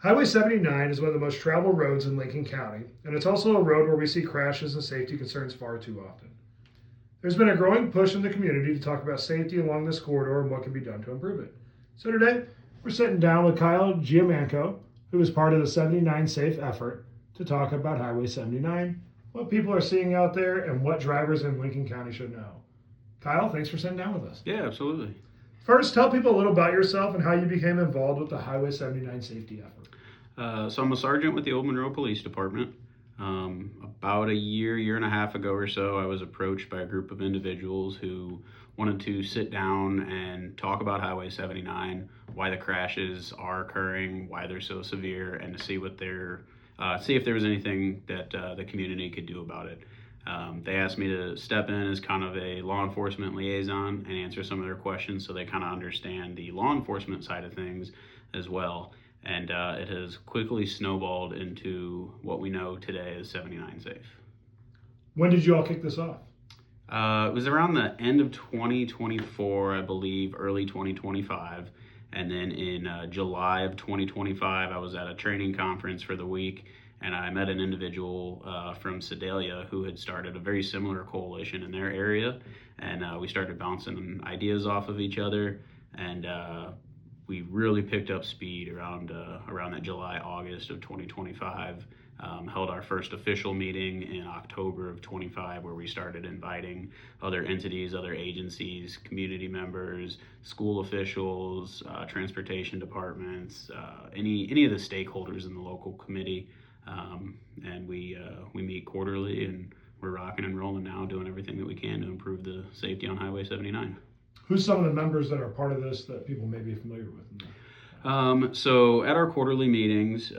Highway 79 is one of the most traveled roads in Lincoln County, and it's also a road where we see crashes and safety concerns far too often. There's been a growing push in the community to talk about safety along this corridor and what can be done to improve it. So today, we're sitting down with Kyle Giamanco, who is part of the 79 Safe effort, to talk about Highway 79, what people are seeing out there, and what drivers in Lincoln County should know. Kyle, thanks for sitting down with us. Yeah, absolutely. First, tell people a little about yourself and how you became involved with the Highway 79 safety effort. So I'm a sergeant with the Old Monroe Police Department. About a year and a half ago or so, I was approached by a group of individuals who wanted to sit down and talk about Highway 79, why the crashes are occurring, why they're so severe, and to see see if there was anything that the community could do about it. They asked me to step in as kind of a law enforcement liaison and answer some of their questions so they kind of understand the law enforcement side of things as well. And it has quickly snowballed into what we know today as 79 Safe. When did you all kick this off? It was around the end of 2024, I believe, early 2025. And then in July of 2025, I was at a training conference for the week, and I met an individual from Sedalia who had started a very similar coalition in their area. And we started bouncing ideas off of each other. And we really picked up speed around that July, August of 2025. Held our first official meeting in October of 25, where we started inviting other entities, other agencies, community members, school officials, transportation departments, any of the stakeholders in the local committee. And we meet quarterly, and we're rocking and rolling now, doing everything that we can to improve the safety on Highway 79. Who's some of the members that are part of this that people may be familiar with? So at our quarterly meetings,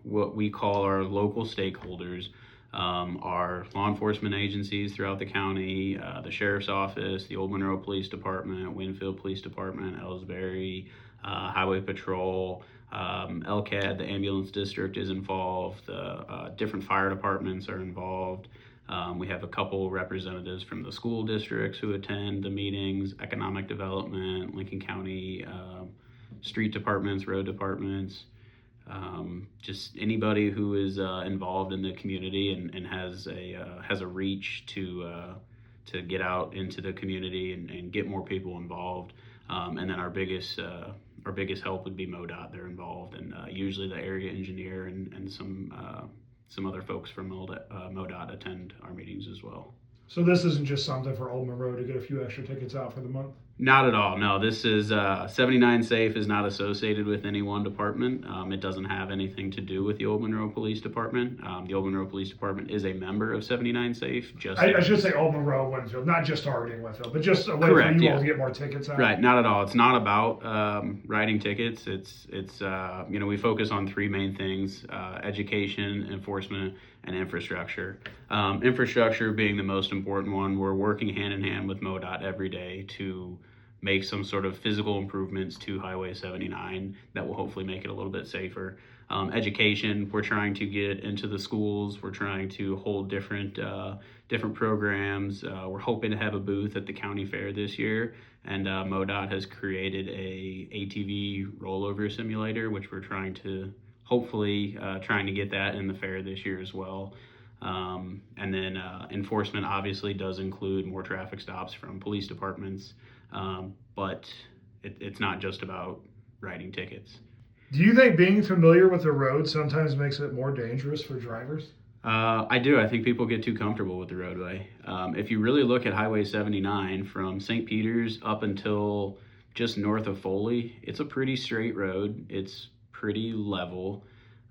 what we call our local stakeholders are law enforcement agencies throughout the county, the Sheriff's Office, the Old Monroe Police Department, Winfield Police Department, Ellsbury, Highway Patrol, LCAD, the ambulance district is involved, different fire departments are involved. We have a couple representatives from the school districts who attend the meetings, economic development, Lincoln County, street departments, road departments, just anybody who is involved in the community and has a reach to get out into the community and get more people involved. And then our biggest help would be MoDOT. They're involved, and usually the area engineer and some other folks from MoDOT attend our meetings as well. So this isn't just something for Old Monroe to get a few extra tickets out for the month? Not at all. No, this is 79 Safe is not associated with any one department. It doesn't have anything to do with the Old Monroe Police Department. The Old Monroe Police Department is a member of 79 Safe. I should say Old Monroe, Winfield, not just targeting Winfield, but just a way Correct, for you yeah. all to get more tickets out. Right, not at all. It's not about writing tickets. It's we focus on three main things: education, enforcement, and infrastructure. Infrastructure being the most important one. We're working hand in hand with MoDOT every day to make some sort of physical improvements to Highway 79 that will hopefully make it a little bit safer. Education, we're trying to get into the schools. We're trying to hold different programs. We're hoping to have a booth at the county fair this year, and MoDOT has created a ATV rollover simulator, which we're trying to get that in the fair this year as well. And then enforcement obviously does include more traffic stops from police departments, but it's not just about writing tickets. Do you think being familiar with the road sometimes makes it more dangerous for drivers? I do. I think people get too comfortable with the roadway. If you really look at Highway 79 from St. Peter's up until just north of Foley, it's a pretty straight road. It's pretty level,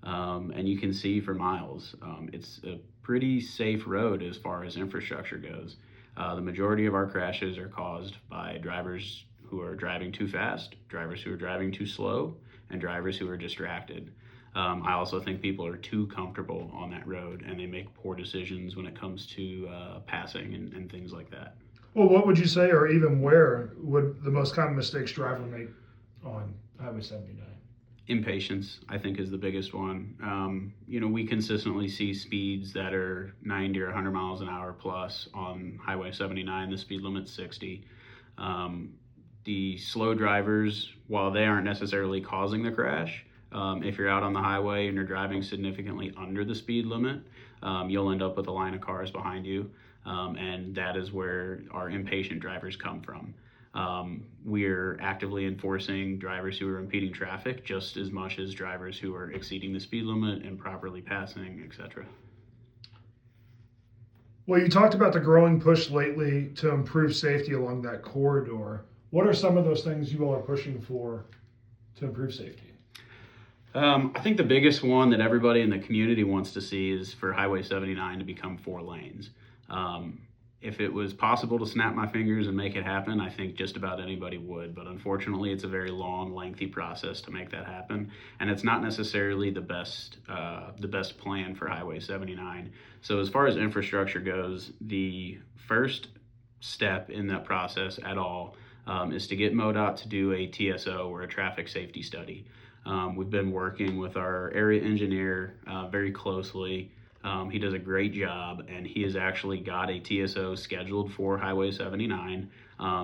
and you can see for miles. It's a pretty safe road as far as infrastructure goes. The majority of our crashes are caused by drivers who are driving too fast, drivers who are driving too slow, and drivers who are distracted. I also think people are too comfortable on that road, and they make poor decisions when it comes to passing and things like that. Well, what would you say, or even where would the most common mistakes drivers make on Highway 79? Impatience, I think, is the biggest one. We consistently see speeds that are 90 or 100 miles an hour plus on Highway 79. The speed limit's 60. The slow drivers, while they aren't necessarily causing the crash, If you're out on the highway and you're driving significantly under the speed limit, you'll end up with a line of cars behind you, and that is where our impatient drivers come from. We're actively enforcing drivers who are impeding traffic just as much as drivers who are exceeding the speed limit, improperly passing, etc. Well, you talked about the growing push lately to improve safety along that corridor. What are some of those things you all are pushing for to improve safety? I think the biggest one that everybody in the community wants to see is for Highway 79 to become 4 lanes. If it was possible to snap my fingers and make it happen, I think just about anybody would. But unfortunately, it's a very long, lengthy process to make that happen, and it's not necessarily the best plan for Highway 79. So as far as infrastructure goes, the first step in that process at all is to get MoDOT to do a TSO, or a traffic safety study. We've been working with our area engineer very closely. He does a great job, and he has actually got a TSO scheduled for Highway 79.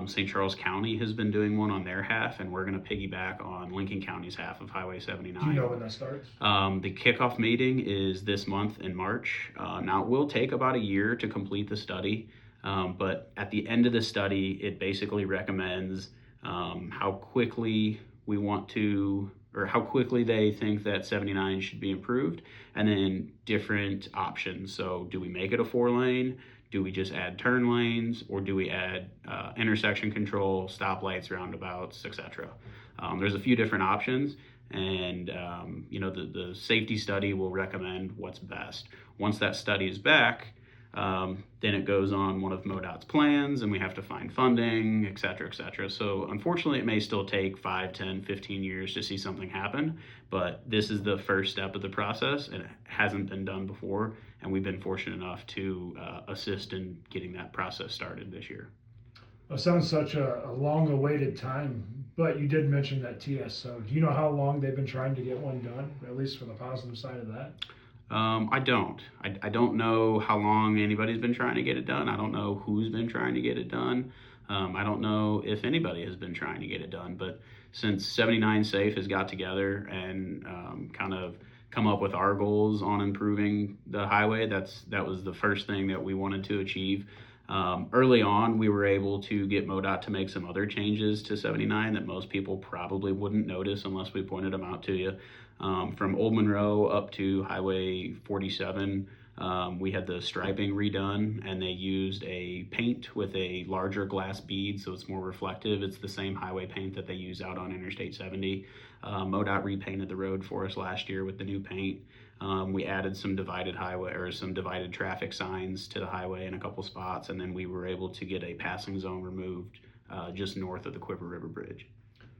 St. Charles County has been doing one on their half, and we're going to piggyback on Lincoln County's half of Highway 79. Do you know when that starts? The kickoff meeting is this month in March. Now, it will take about a year to complete the study, but at the end of the study, it basically recommends how quickly we want to, or how quickly they think that 79 should be improved, and then different options. So do we make it a 4 lane? Do we just add turn lanes, or do we add intersection control, stoplights, roundabouts, etc.? There's a few different options, and the safety study will recommend what's best. Once that study is back, then it goes on one of MoDOT's plans, and we have to find funding, et cetera, et cetera. So unfortunately, it may still take 5, 10, 15 years to see something happen, but this is the first step of the process, and it hasn't been done before, and we've been fortunate enough to assist in getting that process started this year. It sounds such a long-awaited time, but you did mention that TSO. Do you know how long they've been trying to get one done, at least for the positive side of that? I don't. I don't know how long anybody's been trying to get it done. I don't know who's been trying to get it done. I don't know if anybody has been trying to get it done. But since 79 Safe has got together and kind of come up with our goals on improving the highway, that was the first thing that we wanted to achieve. Early on, we were able to get MoDOT to make some other changes to 79 that most people probably wouldn't notice unless we pointed them out to you. From Old Monroe up to Highway 47, we had the striping redone, and they used a paint with a larger glass bead, so it's more reflective. It's the same highway paint that they use out on Interstate 70. MoDOT repainted the road for us last year with the new paint. We added some divided traffic signs to the highway in a couple spots, and then we were able to get a passing zone removed just north of the Quiver River Bridge.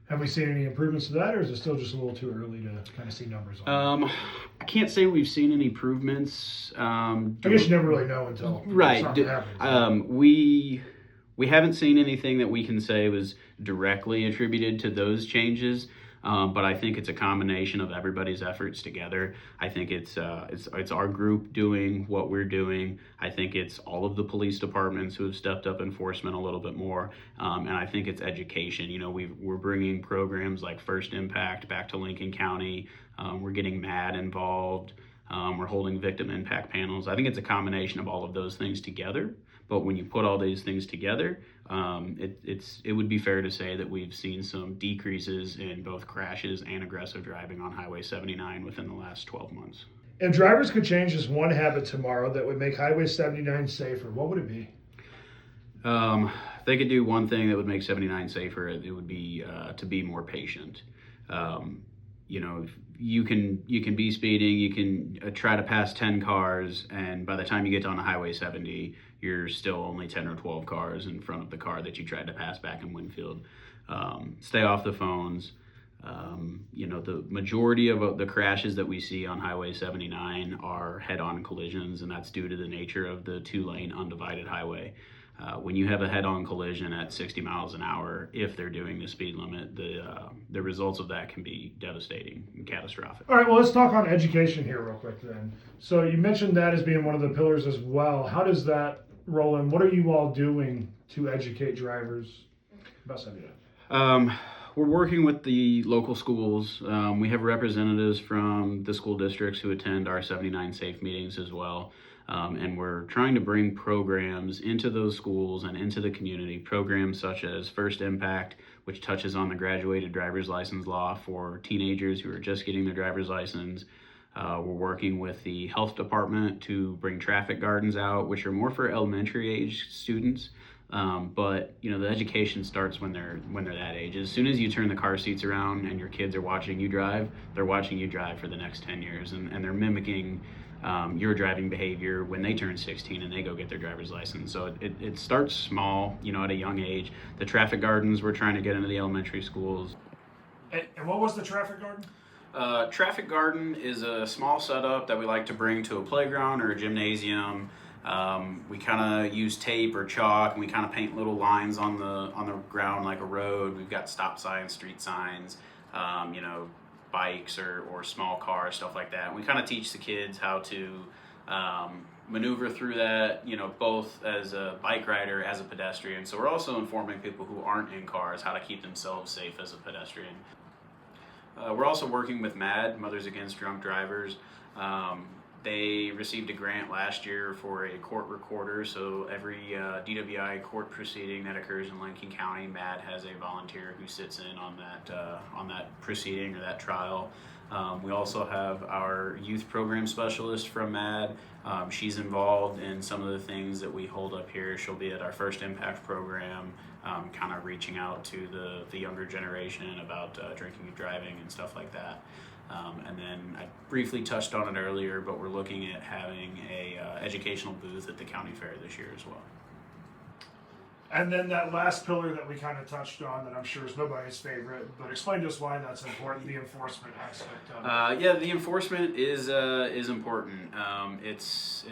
Have we seen any improvements to that, or is it still just a little too early to kind of see numbers on that? I can't say we've seen any improvements. I guess you never really know until something happens. We haven't seen anything that we can say was directly attributed to those changes. But I think it's a combination of everybody's efforts together. I think it's our group doing what we're doing. I think it's all of the police departments who have stepped up enforcement a little bit more, and I think it's education. We're bringing programs like First Impact back to Lincoln County. We're getting MAD involved. We're holding victim impact panels. I think it's a combination of all of those things together. But when you put all these things together, it would be fair to say that we've seen some decreases in both crashes and aggressive driving on Highway 79 within the last 12 months. If drivers could change just one habit tomorrow that would make Highway 79 safer, what would it be? If they could do one thing that would make 79 safer, it would be to be more patient. You can be speeding, you can try to pass 10 cars, and by the time you get down to Highway 70, you're still only 10 or 12 cars in front of the car that you tried to pass back in Winfield. Stay off the phones. The majority of the crashes that we see on Highway 79 are head-on collisions, and that's due to the nature of the 2-lane undivided highway. When you have a head-on collision at 60 miles an hour, if they're doing the speed limit, the results of that can be devastating and catastrophic. All right, well, let's talk on education here real quick then. So you mentioned that as being one of the pillars as well. How does that roll in? What are you all doing to educate drivers about 79? We're working with the local schools. We have representatives from the school districts who attend our 79 Safe meetings as well. And we're trying to bring programs into those schools and into the community. Programs such as First Impact, which touches on the graduated driver's license law for teenagers who are just getting their driver's license. We're working with the health department to bring traffic gardens out, which are more for elementary age students. But the education starts when they're that age. As soon as you turn the car seats around and your kids are watching you drive, they're watching you drive for the next 10 years, and they're mimicking your driving behavior when they turn 16 and they go get their driver's license. So it starts small, at a young age. The traffic gardens we're trying to get into the elementary schools. And what was the traffic garden? Traffic garden is a small setup that we like to bring to a playground or a gymnasium. We kind of use tape or chalk, and we kind of paint little lines on the ground like a road. We've got stop signs, street signs, bikes or small cars, stuff like that. And we kind of teach the kids how to maneuver through that, both as a bike rider, as a pedestrian. So we're also informing people who aren't in cars how to keep themselves safe as a pedestrian. We're also working with MAD, Mothers Against Drunk Drivers. They received a grant last year for a court recorder, so every DWI court proceeding that occurs in Lincoln County, MAD has a volunteer who sits in on that proceeding or that trial. We also have our youth program specialist from MAD. She's involved in some of the things that we hold up here. She'll be at our First Impact program, kind of reaching out to the younger generation about drinking and driving and stuff like that. And then I briefly touched on it earlier, but we're looking at having a educational booth at the county fair this year as well. And then that last pillar that we kind of touched on that I'm sure is nobody's favorite, but explain to us why that's important, the enforcement aspect of it. Yeah, the enforcement is important. It's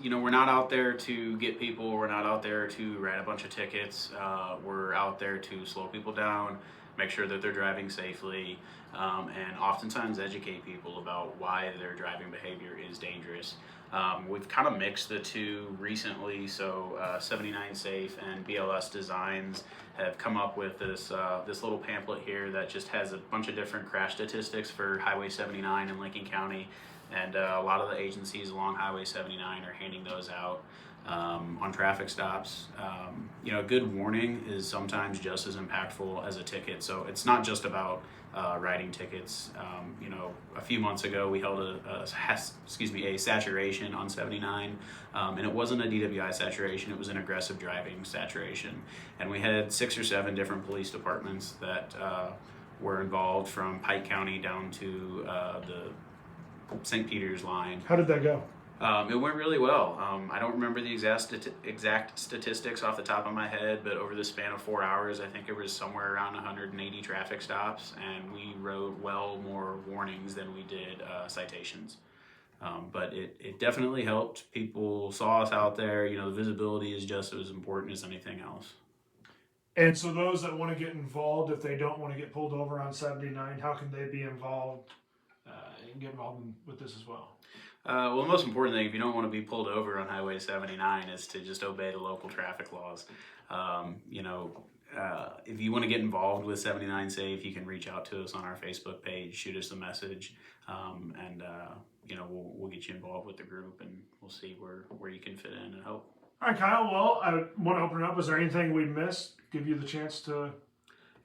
we're not out there to get people. We're not out there to write a bunch of tickets. We're out there to slow people down, make sure that they're driving safely, and oftentimes educate people about why their driving behavior is dangerous. We've kind of mixed the two recently, so 79 Safe and BLS Designs have come up with this little pamphlet here that just has a bunch of different crash statistics for Highway 79 in Lincoln County, and a lot of the agencies along Highway 79 are handing those out on traffic stops. A good warning is sometimes just as impactful as a ticket, so it's not just about writing tickets. A few months ago we held a saturation on 79, and it wasn't a DWI saturation, it was an aggressive driving saturation, and we had 6 or 7 different police departments that were involved, from Pike County down to the St. Peter's line. How did that go? It went really well. I don't remember the exact statistics off the top of my head, but over the span of 4 hours, I think it was somewhere around 180 traffic stops, and we wrote well more warnings than we did citations. But it definitely helped. People saw us out there. The visibility is just as important as anything else. And so those that want to get involved, if they don't want to get pulled over on 79, how can they be involved and get involved with this as well? Well, the most important thing, if you don't want to be pulled over on Highway 79, is to just obey the local traffic laws. If you want to get involved with 79 Safe, you can reach out to us on our Facebook page, shoot us a message, and we'll get you involved with the group, and we'll see where you can fit in and help. All right, Kyle. Well, I want to open it up. Is there anything we missed? Give you the chance to.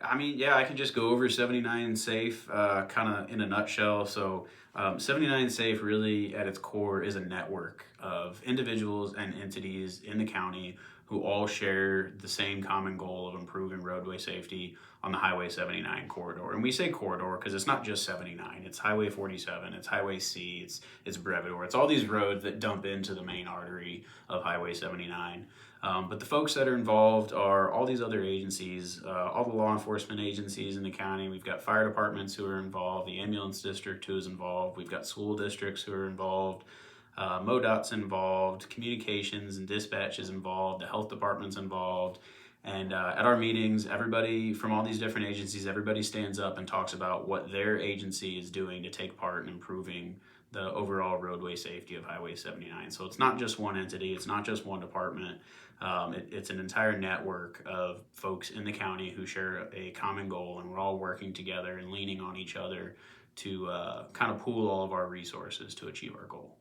I can just go over 79 Safe kind of in a nutshell. So 79 Safe really at its core is a network of individuals and entities in the county who all share the same common goal of improving roadway safety on the Highway 79 corridor. And we say corridor because it's not just 79, it's Highway 47, it's Highway C, it's Brevidor, it's all these roads that dump into the main artery of Highway 79. But the folks that are involved are all these other agencies, all the law enforcement agencies in the county. We've got fire departments who are involved, the ambulance district who is involved, we've got school districts who are involved, MoDOT's involved, communications and dispatch is involved, the health department's involved. And at our meetings, everybody from all these different agencies, everybody stands up and talks about what their agency is doing to take part in improving the overall roadway safety of Highway 79. So it's not just one entity, it's not just one department. It's an entire network of folks in the county who share a common goal, and we're all working together and leaning on each other to kind of pool all of our resources to achieve our goal.